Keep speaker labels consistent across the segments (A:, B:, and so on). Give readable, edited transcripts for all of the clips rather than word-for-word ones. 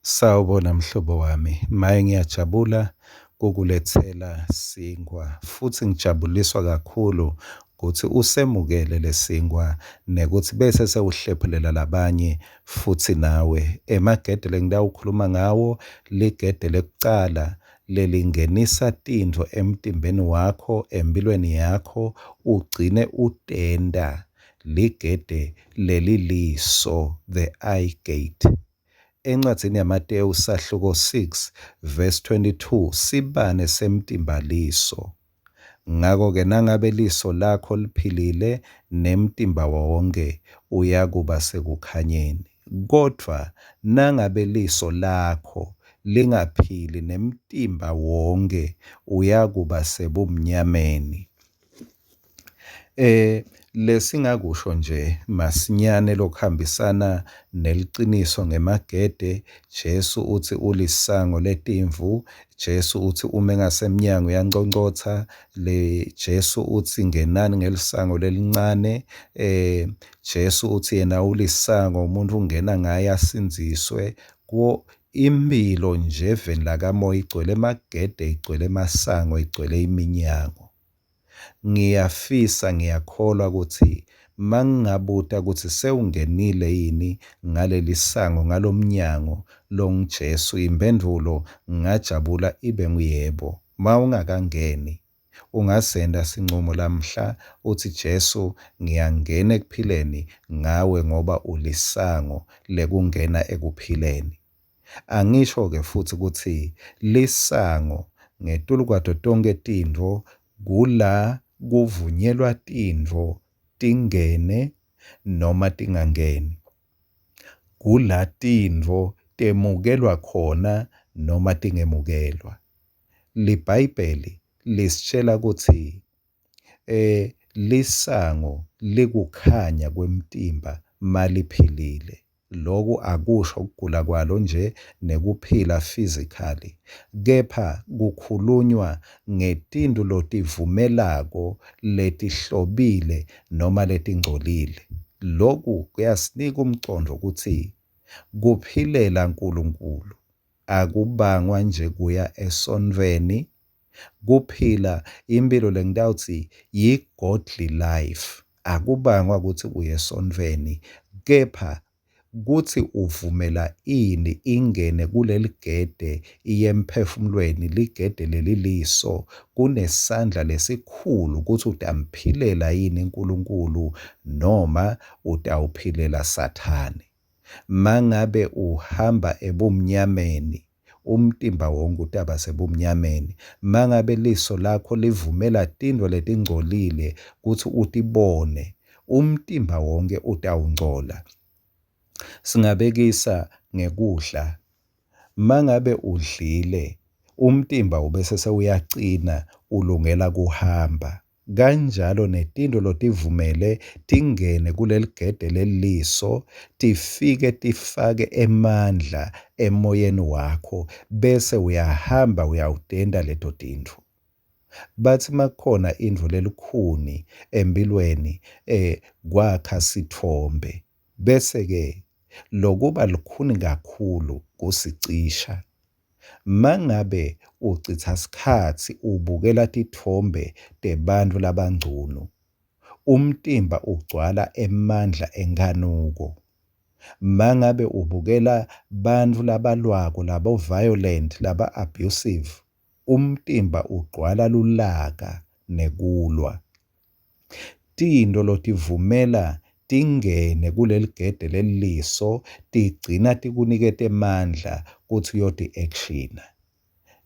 A: Sawubona mhlobo wami, maye ngiyajabula kukulethela sinkwa futhi ngijabuliswa kakhulu ukuthi usemukele lesinkwa nekuthi bese sewuhlephelela labanye futhi nawe. Emagede engitawukhuluma ngawo, ligede lekucala lelingenisa tintfo emtimbeni wakho, empilweni yakho, ugcine utenda. Ligede leliliso, the eye gate. Encwadzini yaMateyu sahluko 6 verse 22 sibane semtimbaliso. Ngakho-ke nangabe liso lakho liphilile nemtimba wonke uyakuba sekukhanyeni. Kodwa nangabe liso lakho lingaphili nemtimba wonke uyakuba sebumnyameni. Lesingakusho nje masinyane lokuhambisana neliciniso ngemagede. Jesu uthi ulisango letimvu, Jesu uthi uma engasemnyango uyanconcotha, Jesu uthi ngenani ngelisango lelincane, Jesu uthi yena ulisango umuntu ungena ngaye asinziswe. Impilo nje eveni lakamoya igcwele emagede, igcwele emasango, igcwele iminyango. Ngiyafisa ngiyakholwa ukuthi mangingabuta ukuthi sewungenile yini ngaleli sango ngalomnyango longuJesu, impendulo ngajabula ibe nguyebo. Ma ungakangeni ungasenda sincumo lamhla uthi Jesu ngiyangena ekuphileni ngawe ngoba ulisango lekungena ekuphileni. Angisho-ke futhi ukuthi lisango ngetulu kwato tonke tintfo kula kuvunyelwa tintfo tingene noma tingangeni. Kula tintfo temukelwa khona noma tingemukelwa. LiBhayibheli lisitshela ukuthi lisango likukhanya kwemtimba maliphilile. Loku akusho ukugula kwalo nje nekuphila physically, kepha kukhulunywa ngetintfo lotivumelako letihlobile noma letingcolile. Loku kuyasinika umcondvo ukuthi kuphilela uNkulunkulu akubangwa nje kuya esontfweni. Kuphila impilo lengitawuthi yi-godly life akubangwa ukuthi uye esontfweni, kepha kuthi uvumela ini ingene kuleli gede iye emphefumulweni, ligede leliliso. Kunesandla lesikhulu ukuthi utamphilela yini uNkulunkulu noma utawuphilela Sathane. Mangabe uhamba ebumnyameni, umtimba wonke utaba sebumnyameni. Mangabe liso lakho livumela tintfo letingcolile kuthi utibone, umtimba wonke utawungcola. Singabekisa ngekudla. Mangabe udlile, umtimba ubese sewuyacina ulungela kuhamba. Kanjalo netintfo lotivumele tingene kuleli gede leliso, tifike tifake emandla emoyeni wakho, bese uyahamba uyawutenda leto tintfo. Bathi makukhona intfo lelikhuni empilweni kwakha sithombe, bese-ke lokuba lukhuni kakhulu kusicisha. Mangabe uchitha sikhatsi ubukela tithombe tebantfu labangcunu, umtimba ugcwala emandla enkanuko. Mangabe ubukela bantfu labalwako, labo-violent, laba-abusive, umtimba ugcwala lulaka nekulwa. Tintfo lotivumela tingene kuleli gede leliso tigcina tikunikete emandla kuthi uyoti-actiona.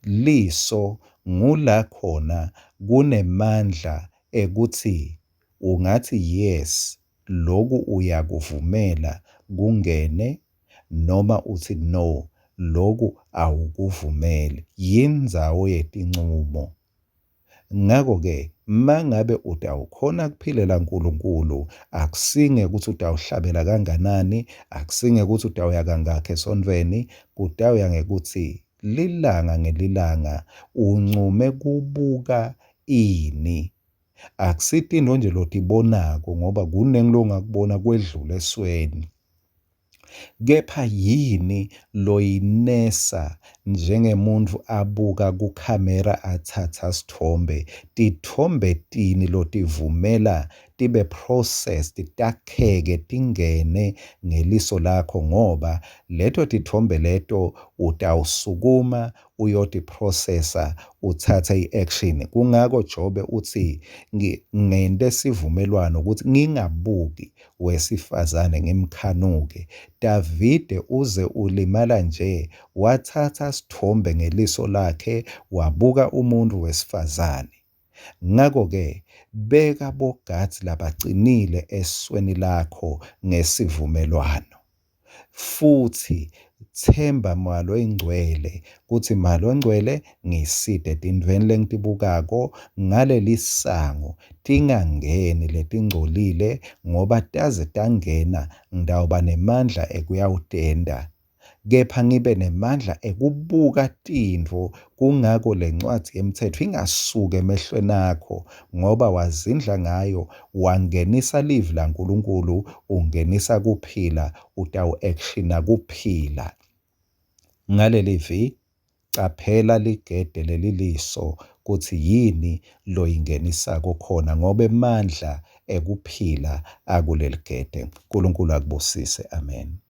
A: Liso ngula khona kunemandla ekuthi ungathi yes, loku uyakuvumela kungene, noma uthi no, loku awukuvumeli. Yindzawo yetincumo. Ngakho-ke mangabe utawukhona kuphilela uNkulunkulu, akusinge ukuthi utawuhlabela kanganani, akusinge ukuthi utawuya kangakhi esontfweni, kutawuya ngekuthi lilanga ngelilanga uncume kubuka ini. Akusitintfo nje lotibonako ngoba kuningi longakubona kwedlule esweni. Kepha yini loyinesa njengemuntu abuka kukhamera athatha sithombe? Tithombe tini lotivumela tibe processed, takheke, tingene ngeliso lakho ngoba leto tithombe leto utawusukuma uyoti-processa uthathe i-action. Kungako Jobe uthi ngente sivumelwano ukuthi ngingabuki wesifazane ngimkhanuke. Davide uze ulimala nje wathatha sithombe ngeliso lakhe wabuka umuntu wesifazane. Ngakho-ke beka bogadi labacinile esweni lakho ngesivumelwano. Futhi themba malo engcwele kuthi malo engcwele ngiside tintweni lengitibukako ngaleli sango tingangeni letingcolile ngoba taze tangena ngidawuba nemandla ekuyawutenda. Kepha ngibe nemandla ekubuka tintfo. Kungako le ncwadi yemithetho ingasuki emehlweni akho ngoba wazindla ngayo, wangenisa livi laNkulunkulu, ungenisa kuphila, utawu-actiona kuphila. Ngaleli vi, caphela ligede leli liso kuthi yini loyingenisako khona ngoba emandla ekuphila akuleli gede. uNkulunkulu akubusise. Amen.